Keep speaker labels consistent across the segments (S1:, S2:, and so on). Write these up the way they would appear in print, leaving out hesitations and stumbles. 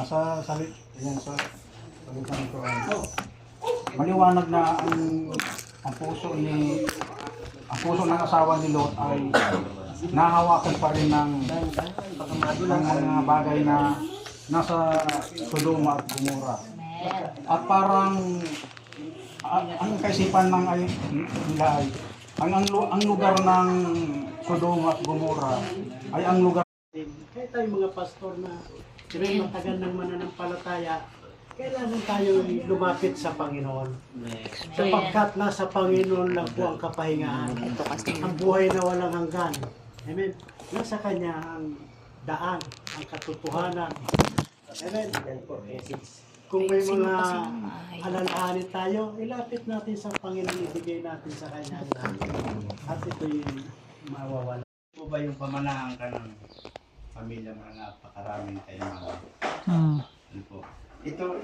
S1: Sa salit, yan sa salitan ko ay maliwanag na ang puso ng asawa ni Lot ay nahawakan pa rin ng mga bagay na nasa Sodoma at Gomora. At parang ang kaisipan ng nila ay ang lugar ng Sodoma at Gomora ay ang lugar.
S2: Kaya tayong mga pastor na may matagal ng mananampalataya, kailangan tayo lumapit sa Panginoon. Sapagkat nasa Panginoon lang po ang kapahingahan. Ang buhay na walang hanggan. Amen. Nasa Kanya ang daan, ang katotohanan. Amen. Kung may mga alalahanin tayo, ilapit natin sa Panginoon, ibigay natin sa Kanya. At ito'y mawawala.
S3: Ito ba yung pamanahan ka ng pamilya mga napakaraming kayamanan? Ano po? Ito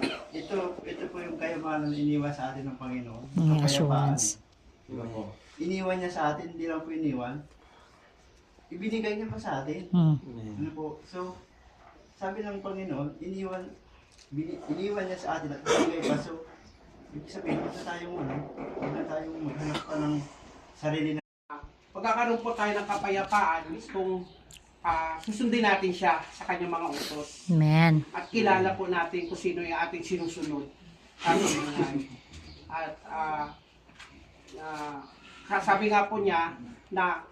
S3: po yung kayamanan na iniwan sa atin ng Panginoon.
S4: Assurance.
S3: Diba po? Iniwan niya sa atin, hindi lang po iniwan. Ibinigay niya pa sa atin. Ano po? So, sabi ng Panginoon, iniwan niya sa atin at ibigay pa. So, ibig sabihin, huwag na tayong maghanap pa ng sarili na.
S5: Pagkakaroon po tayo ng kapayapaan is kung susundin natin siya sa kanyang mga utos.
S4: Amen.
S5: At kilala po natin kung sino yung ating sinusunod. At sabi nga po niya na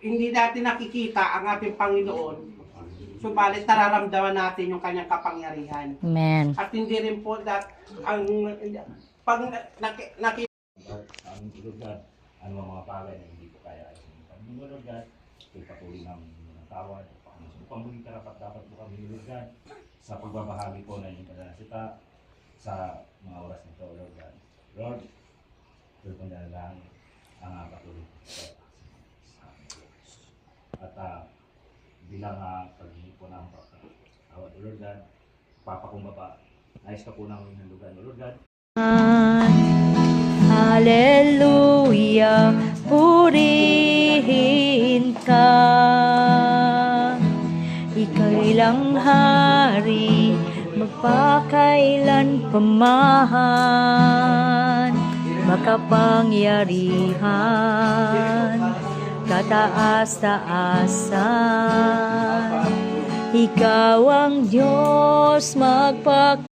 S5: hindi natin nakikita ang ating Panginoon, subalit nararamdaman natin yung kanyang kapangyarihan.
S4: Amen.
S5: At hindi rin po pag nakita
S6: Ang lugar, ano ang mga bagay na hindi ko kaya ay pag-Lord, ito'y patuloy namin ng tawad upang maging karapat dapat po kami Lord God sa pagbabahagi po ng inyong padalasita sa mga oras nito, Lord God. Lord, Lord po na lang ang patuloy at bilang pag-inig po ng tawad, Lord God, papakumbaba, nais ka po namin ng lugar, Lord God.
S4: Hallelujah, purihin ka. Ika'y lang hari, magpakailan pamahan, makapangyarihan, kataas-taasan. Ikaw ang Diyos magpak